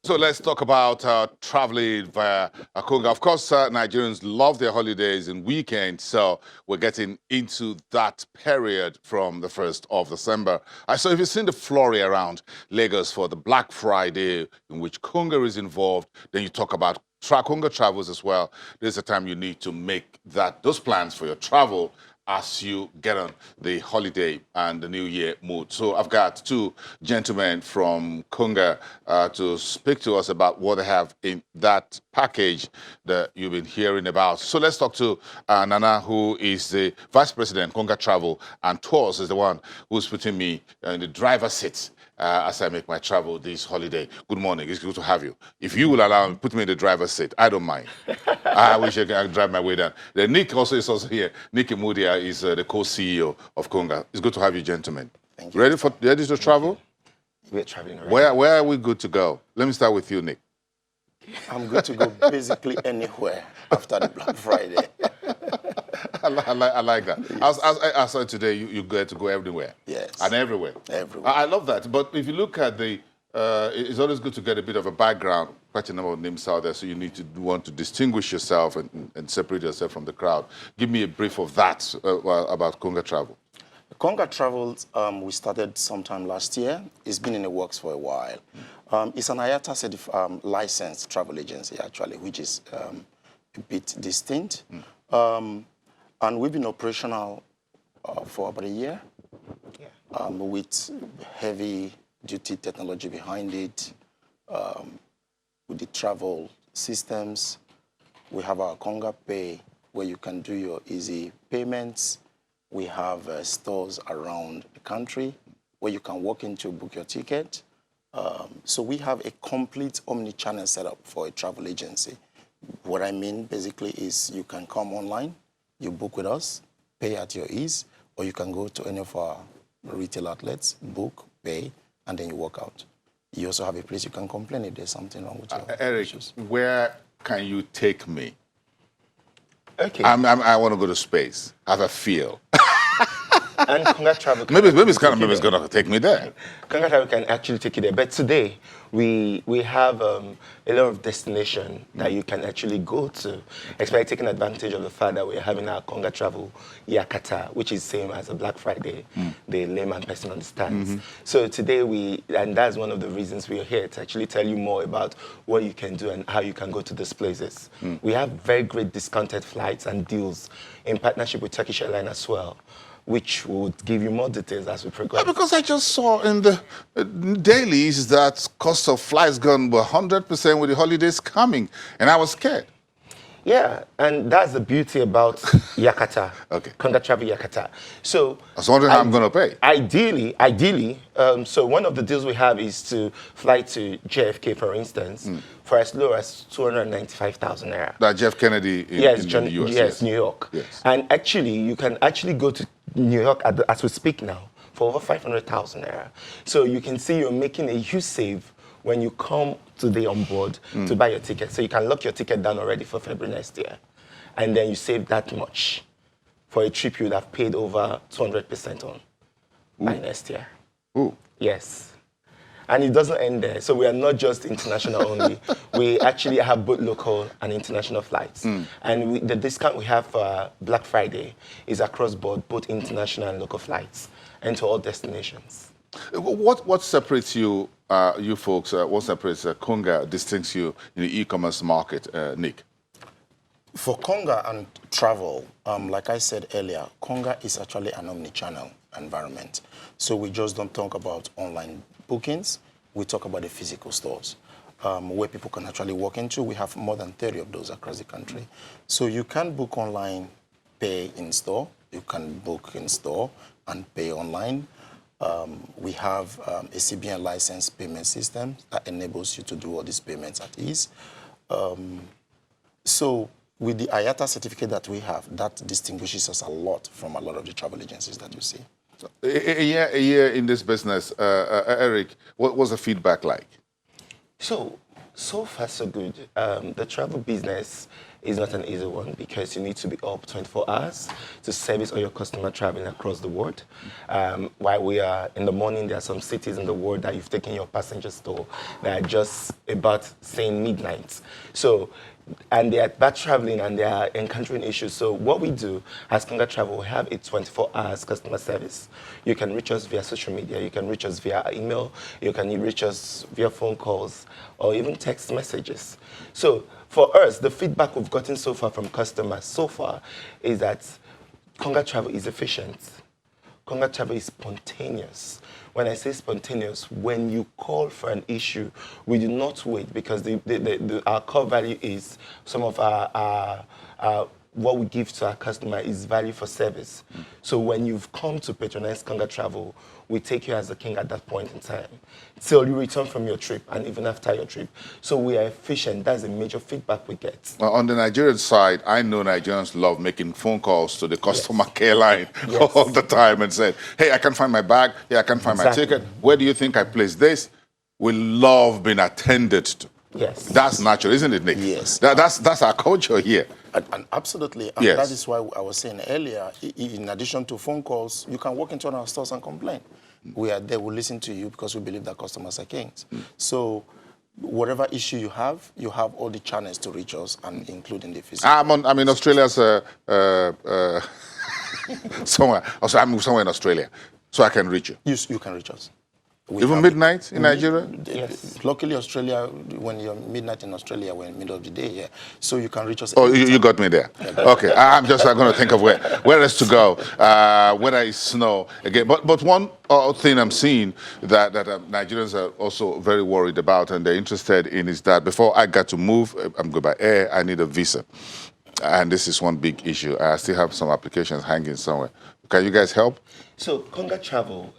So let's talk about traveling via Konga. Of course, Nigerians love their holidays and weekends, so we're getting into that period from the 1st of December. So if you've seen the flurry around Lagos for the Black Friday, in which Konga is involved, then you talk about Konga travels as well. There's a time you need to make those plans for your travel as you get on the holiday and the New Year mood. So I've got two gentlemen from Konga to speak to us about what they have in that package that you've been hearing about. So let's talk to Nana, who is the Vice President, Konga Travel and Tours, is the one who's putting me in the driver's seat as I make my travel this holiday. Good morning. It's good to have you. If you will allow me, put me in the driver's seat. I don't mind. I wish I could drive my way down. Then Nick also is also here. Nick Imudia is the co-CEO of Konga. It's good to have you, gentlemen. Thank you. Ready to travel? We're traveling already. Where are we good to go? Let me start with you, Nick. I'm good to go basically anywhere after the Black Friday. I like that. Yes. I said today, you get to go everywhere. Yes. And everywhere. Everywhere. I love that. But if you look at it's always good to get a bit of a background. Quite a number of names out there, so you need to want to distinguish yourself and separate yourself from the crowd. Give me a brief of that about Konga Travel. Konga Travels, we started sometime last year. It's been in the works for a while. It's an Yakata licensed travel agency, actually, which is a bit distinct. And we've been operational for about a year with heavy-duty technology behind it, with the travel systems. We have our Konga Pay, where you can do your easy payments. We have stores around the country where you can walk in to book your ticket. So we have a complete omni-channel setup for a travel agency. What I mean basically is you can come online, you book with us, pay at your ease, or you can go to any of our retail outlets, book, pay, and then you walk out. You also have a place you can complain if there's something wrong with your Eric, issues. Where can you take me? Okay. I want to go to space, have a feel. And Konga Travel maybe it's going to take me there. Konga Travel can actually take you there. But today, we have a lot of destinations that you can actually go to, especially taking advantage of the fact that we're having our Konga Travel Yakata, which is same as a Black Friday, the layman person understands. So today and that's one of the reasons we're here, to actually tell you more about what you can do and how you can go to these places. We have very great discounted flights and deals in partnership with Turkish Airlines as well, which would give you more details as we progress. Because I just saw in the dailies that cost of flights gone 100% with the holidays coming, and I was scared. Yeah, and that's the beauty about Yakata. Okay. Konga Travel Yakata. So I was wondering how I'm going to pay. Ideally, so one of the deals we have is to fly to JFK, for instance, for as low as 295,000 naira. That Jeff Kennedy in the US. Yes, New York. Yes. And actually, you can actually go to New York as we speak now for over 500,000 naira. So you can see you're making a huge save when you come today on board to buy your ticket. So you can lock your ticket down already for February next year. And then you save that much for a trip you would have paid over 200% on by next year. Ooh. Yes. And it doesn't end there. So we are not just international only. We actually have both local and international flights. And the discount we have for Black Friday is across board, both international and local flights, and to all destinations. What separates you, you folks, what separates Konga, distincts you in the e-commerce market, Nick? For Konga and travel, like I said earlier, Konga is actually an omni-channel environment. So we just don't talk about online bookings, we talk about the physical stores where people can actually walk into. We have more than 30 of those across the country. So you can book online, pay in store. You can book in store and pay online. We have a CBN licensed payment system that enables you to do all these payments at ease. So with the IATA certificate that we have, that distinguishes us a lot from a lot of the travel agencies that you see. A year in this business, Eric, what was the feedback like? So So far, so good. The travel business is not an easy one because you need to be up 24 hours to service all your customer traveling across the world. While we are in the morning, there are some cities in the world that you've taken your passengers to that are just about saying midnight. So, and they are back traveling and they are encountering issues. So what we do as Konga Travel, we have a 24 hours customer service. You can reach us via social media, you can reach us via email, you can reach us via phone calls, or even text messages. So for us, the feedback we've gotten so far from customers so far is that Konga Travel is efficient. Konga Travel is spontaneous. When I say spontaneous, when you call for an issue, we do not wait because our core value is some of our what we give to our customer is value for service. So when you've come to patronize Konga Travel, we take you as a king at that point in time till you return from your trip and even after your trip. So we are efficient. That's a major feedback we get. Well, on the Nigerian side, I know Nigerians love making phone calls to the customer Yes. care line Yes. all the time and say, hey, I can't find my bag. Hey, I can't find my Exactly. ticket. Where do you think I placed this? We love being attended to. Yes. That's natural, isn't it, Nick? Yes. That's our culture here. And absolutely. And Yes. that is why I was saying earlier, in addition to phone calls, you can walk into our stores and complain. We are there, we'll listen to you because we believe that customers are kings. So whatever issue you have all the channels to reach us, and including the physical. I'm in Australia's somewhere. Also, I'm somewhere in Australia, so I can reach you. You can reach us. We Even have- midnight in Nigeria? Yes. Luckily, Australia, when you're midnight in Australia, we're in the middle of the day here. So you can reach us. Oh, anytime. you got me there. Okay, I'm just going to think of where else to go, whether it's snow again. But one thing I'm seeing that Nigerians are also very worried about and they're interested in is that before I got to move, I'm going by air, I need a visa. And this is one big issue. I still have some applications hanging somewhere. Can you guys help? So Konga Travel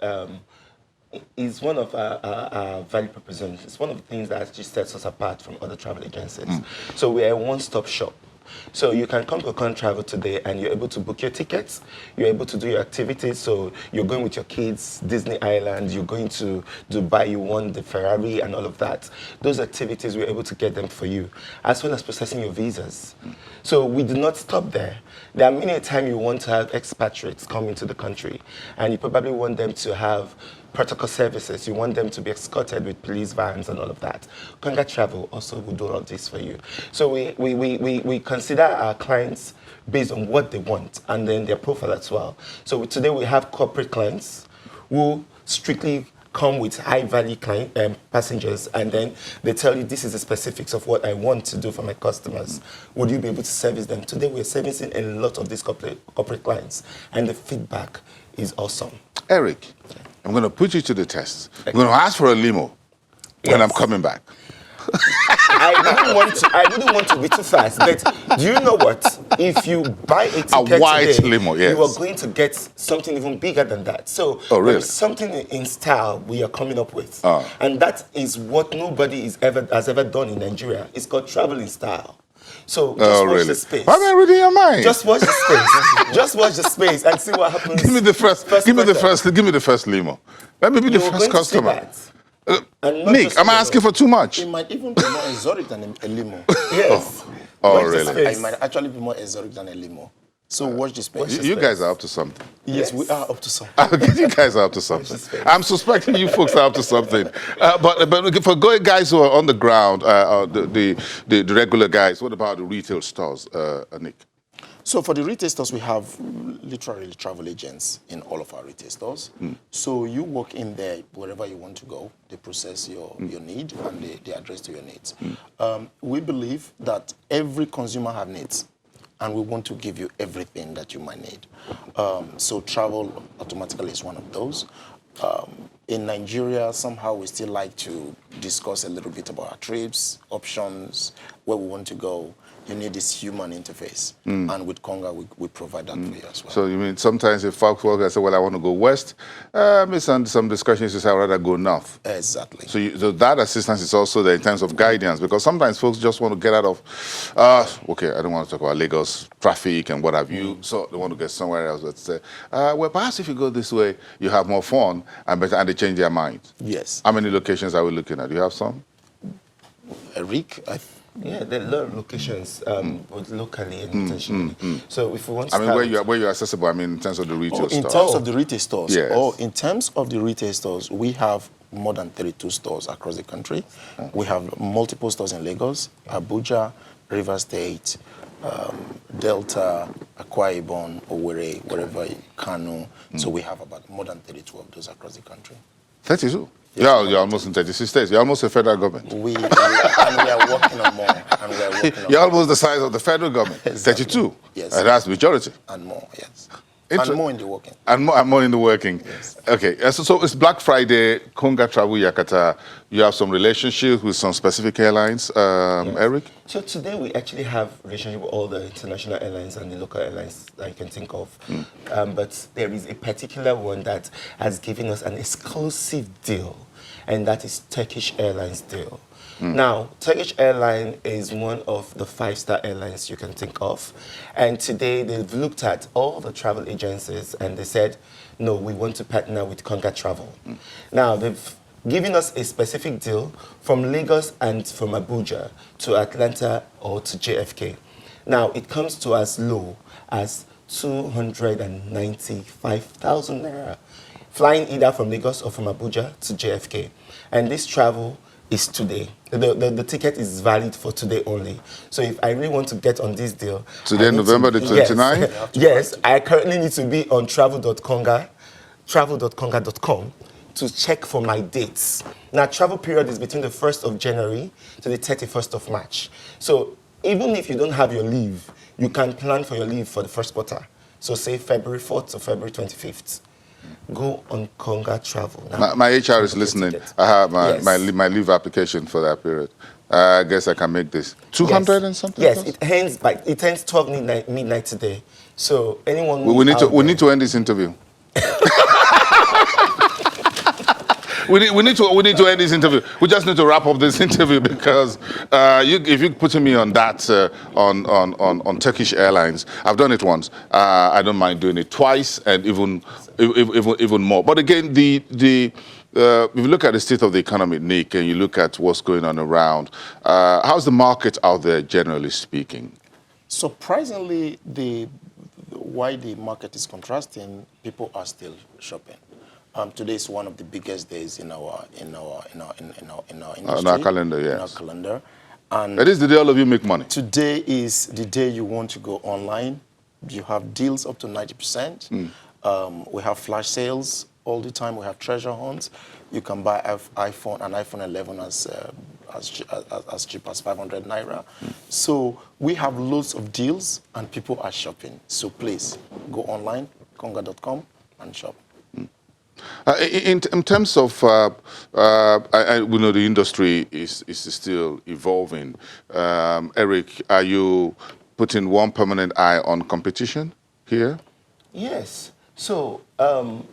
is one of our value propositions. It's one of the things that actually sets us apart from other travel agencies. So we are a one-stop shop. So you can come to Konga Travel today and you're able to book your tickets, you're able to do your activities. So you're going with your kids, Disney Island, you're going to Dubai, you want the Ferrari and all of that. Those activities, we're able to get them for you, as well as processing your visas. So we do not stop there. There are many times you want to have expatriates come into the country and you probably want them to have protocol services. You want them to be escorted with police vans and all of that. Konga Travel also will do all of this for you. So we consider our clients based on what they want and then their profile as well. So today we have corporate clients who strictly come with high-value passengers, and then they tell you this is the specifics of what I want to do for my customers. Would you be able to service them? Today we're servicing a lot of these corporate clients, and the feedback is awesome. Eric, I'm going to put you to the test. I'm going to ask for a limo when I'm coming back. I didn't want to be too fast, but do you know what? If you buy a ticket white today, limo, yes. you are going to get something even bigger than that. So Oh, really? there's something in style we are coming up with, and that is what nobody has ever done in Nigeria. It's called traveling style. So just watch the space. Why am I reading your mind? Just watch the space. Just watch the space and see what happens. give me the first. Give me the quarter. first. Give me the first limo. Let me be the You're first going to see customer. that. And not Nick, just am I you. asking for too much? It might even be more exotic than a limo. Yes. Oh, Watch the really? space. It might actually be more exotic than a limo. So watch the space. You guys are up to something. Yes, we are up to something. You guys are up to something. space. I'm suspecting you folks are up to something. But for guys who are on the ground, the regular guys, what about the retail stores, Nick? So for the retail stores, we have literally travel agents in all of our retail stores. So you walk in there wherever you want to go. They process your need and they address to your needs. We believe that every consumer have needs, and we want to give you everything that you might need. So travel automatically is one of those. In Nigeria, somehow we still like to discuss a little bit about our trips, options, where we want to go. You need this human interface. And with Konga, we provide that for you as well. So you mean sometimes if folks say, well, I want to go west, some discussions is I'd rather go north. Exactly. So that assistance is also there in terms of guidance, because sometimes folks just want to get out of, okay, I don't want to talk about Lagos traffic and what have you, so they want to get somewhere else. Let's say, well, perhaps if you go this way, you have more fun and they change their mind. Yes. How many locations are we looking at? Do you have some? Rick. Yeah, there are a lot of locations, both locally and internationally. So if we want to I mean, where you're accessible, I mean, in terms of the retail in stuff. terms of the retail stores. Yes. In terms of the retail stores, we have more than 32 stores across the country. We have multiple stores in Lagos, Abuja, River State, Delta, Akwa Ibom, Owerri, wherever, Kano. So we have about more than 32 of those across the country. 32? Yes, Yeah, you're almost in 36 states. You're almost a federal government. We are working on more. And we are working on You're more. almost the size of the federal government. Exactly. 32. Yes. And that's the majority. And more, yes. Inter- And more in the working. And more in the working. Yes. Okay, so it's Black Friday, Konga Travel Yakata. You have some relationships with some specific airlines, Eric? So today we actually have relationship with all the international airlines and the local airlines that you can think of. But there is a particular one that has given us an exclusive deal, and that is Turkish Airlines deal. Now, Turkish Airlines is one of the 5-star airlines you can think of. And today they've looked at all the travel agencies and they said, no, we want to partner with Konga Travel. Now, they've given us a specific deal from Lagos and from Abuja to Atlanta or to JFK. Now, it comes to as low as 295,000 naira, flying either from Lagos or from Abuja to JFK. And this travel is today. The ticket is valid for today only. So if I really want to get on this deal... Today, November the 29th? Yes, I currently need to be on travel.konga.com to check for my dates. Now, travel period is between the 1st of January to the 31st of March. So even if you don't have your leave, you can plan for your leave for the first quarter. So say February 4th to February 25th. Go on Konga Travel. Now, My HR is listening. I have my leave application for that period. I guess I can make this 200 and something. Yes, it ends 12 midnight today. So anyone we need to end this interview. We need to end this interview. We just need to wrap up this interview because if you're putting me on that on Turkish Airlines, I've done it once. I don't mind doing it twice and even more. But again, if you look at the state of the economy, Nick, and you look at what's going on around, how's the market out there, generally speaking? Surprisingly, why the market is contrasting, people are still shopping. Today is one of the biggest days in our industry. On our calendar, yes. In our calendar. And that is the day all of you make money. Today is the day you want to go online. You have deals up to 90%. We have flash sales all the time. We have treasure hunts. You can buy an iPhone 11 as cheap as 500 naira. So we have loads of deals and people are shopping. So please go online, konga.com, and shop. In terms of, we know the industry is still evolving. Eric, are you putting one permanent eye on competition here? Yes. So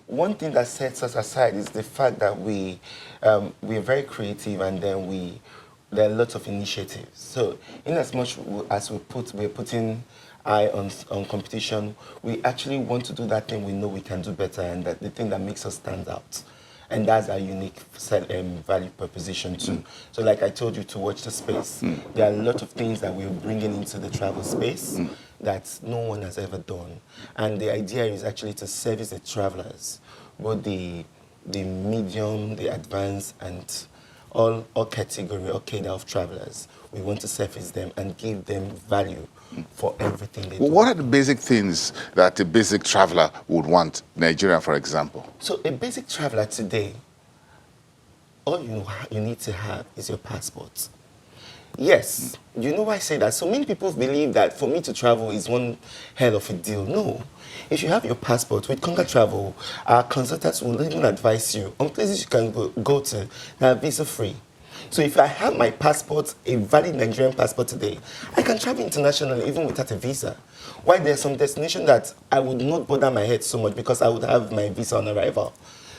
one thing that sets us aside is the fact that we are very creative, and then there are lots of initiatives. So in as much as we're putting eye on competition, we actually want to do that thing we know we can do better, and that the thing that makes us stand out. And that's our unique value proposition too. So like I told you, to watch the space, there are a lot of things that we're bringing into the travel space that no one has ever done. And the idea is actually to service the travelers, both the medium, the advanced, and all category, all cadre of travelers. We want to service them and give them value for everything they do. What are the basic things that a basic traveler would want, Nigeria, for example? So a basic traveler today, all you need to have is your passport. Yes, you know why I say that? So many people believe that for me to travel is one hell of a deal. No. If you have your passport, with Konga Travel, our consultants will even advise you on places you can go to that are visa-free. So if I have my passport, a valid Nigerian passport today, I can travel internationally even without a visa. Why there's some destination that I would not bother my head so much because I would have my visa on arrival.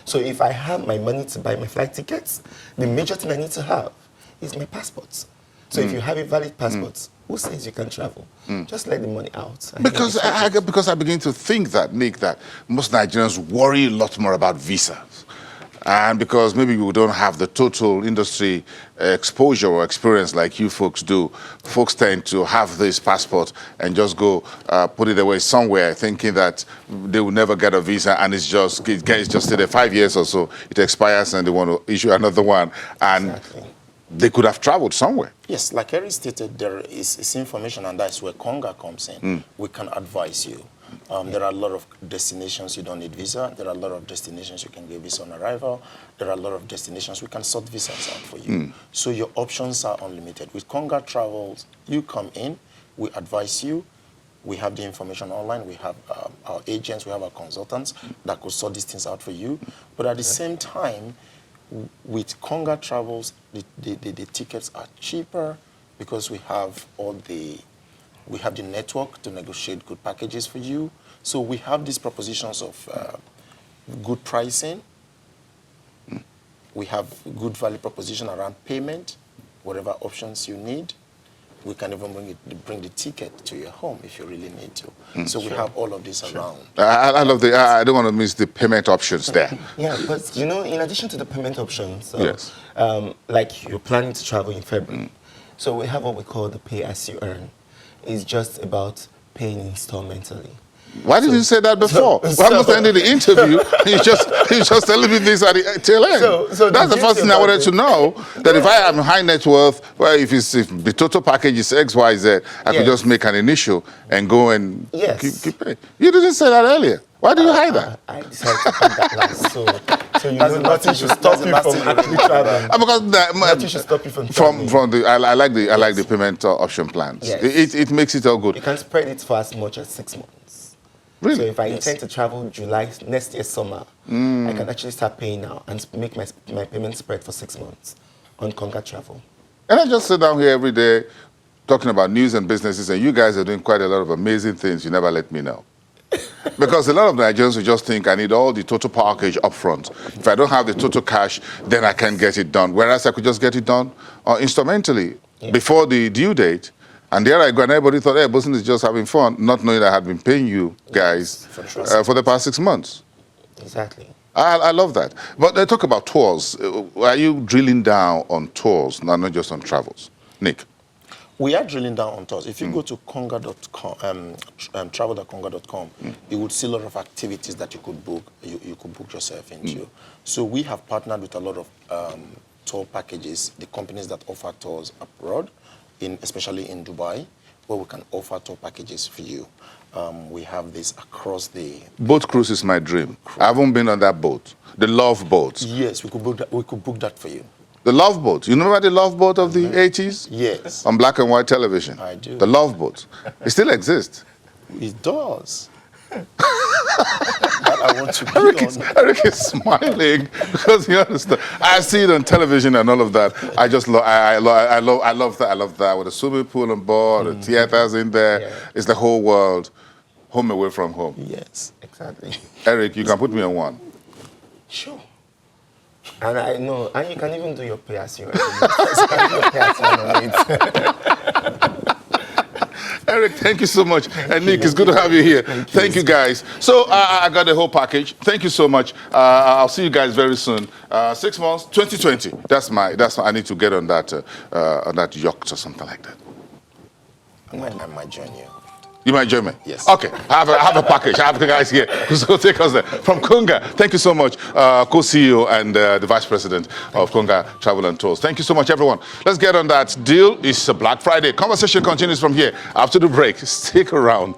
So if I have my money to buy my flight tickets, the major thing I need to have is my passport. So if you have a valid passport, who says you can travel? Just let the money out. Because I begin to think that, Nick, that most Nigerians worry a lot more about visas. And because maybe we don't have the total industry exposure or experience like you folks do, folks tend to have this passport and just go put it away somewhere thinking that they will never get a visa, and it's just there 5 years or so, it expires and they want to issue another one. And Exactly. they could have traveled somewhere. Yes, like Eric stated, there is information, and that's where Konga comes in. We can advise you. There are a lot of destinations you don't need visa. There are a lot of destinations you can get visa on arrival. There are a lot of destinations we can sort visas out for you. So your options are unlimited. With Konga Travels, you come in, we advise you. We have the information online. We have our agents, we have our consultants that could sort these things out for you. But at the same time, with Konga Travels, the tickets are cheaper because we have the network to negotiate good packages for you. So we have these propositions of good pricing. We have good value proposition around payment, whatever options you need. We can even bring the ticket to your home if you really need to. So we have all of this around. I love I don't want to miss the payment options there. Yeah, but you know, in addition to the payment options, Yes. like you're planning to travel in February, so we have what we call the pay as you earn. It's just about paying installmentally. Why did you say that before? so- We're almost ending the interview. You just telling me this at the tail end. So That's the the first beauty thing I about wanted to it- know. That if I am high net worth, well, if the total package is X, Y, Z, I could Yes. just make an initial and go and Yes. keep paying. You didn't say that earlier. Why did you hide that? I decided to put that last, so you That's know the nothing last should thing- stop that's the you last from thing you actually remember. traveling. Because Nothing should stop you from traveling. I like the Yes. payment option plans. Yes. It makes it all You good. can spread it for as much as 6 months. Really? So if I Yes. intend to travel July next year summer, I can actually start paying now and make my payment spread for 6 months on Konga Travel. And I just sit down here every day talking about news and businesses, and you guys are doing quite a lot of amazing things you never let me know. Because a lot of Nigerians will just think I need all the total package up front. If I don't have the total cash, then I can't get it done. Whereas I could just get it done instrumentally before the due date. And there I go, and everybody thought, hey, Bosun is just having fun, not knowing I had been paying you guys for the past 6 months. Exactly. I love that. But they talk about tours. Are you drilling down on tours, not just on travels? Nick? We are drilling down on tours. If you go to konga.com, travel.konga.com, you would see a lot of activities that you could book. You could book yourself into. So we have partnered with a lot of tour packages, the companies that offer tours abroad, especially in Dubai, where we can offer tour packages for you. We have this across the. Boat cruise is my dream. I haven't been on that boat. The Love Boat. Yes, we could book that. We could book that for you. The Love Boat. You remember the Love Boat of the 80s? Yes, On black and white television. I do. The Love Boat. It still exists. it does. That I want to be on. Eric is smiling because you understand. I see it on television and all of that. I just love. I love that. I love that with a swimming pool on board, the theaters in there. Yeah. It's the whole world, home away from home. Yes. Exactly. Eric, you can put me on one. Sure. And I know, and you can even do your pay as you earn. You can do your pay as you earn on it. Eric, thank you so much. And Nick, it's good to have you here. Thank you, guys. So I got the whole package. Thank you so much. I'll see you guys very soon. 6 months, 2020. That's I need to get on that yacht or something like that. I might join you. You might join me? Yes. Okay. I have a package. I have the guys here who's going to take us there. From Konga, thank you so much, co-CEO and the Vice President of Konga Travel and Tours. Thank you so much, everyone. Let's get on that deal. It's a Black Friday. Conversation continues from here after the break. Stick around.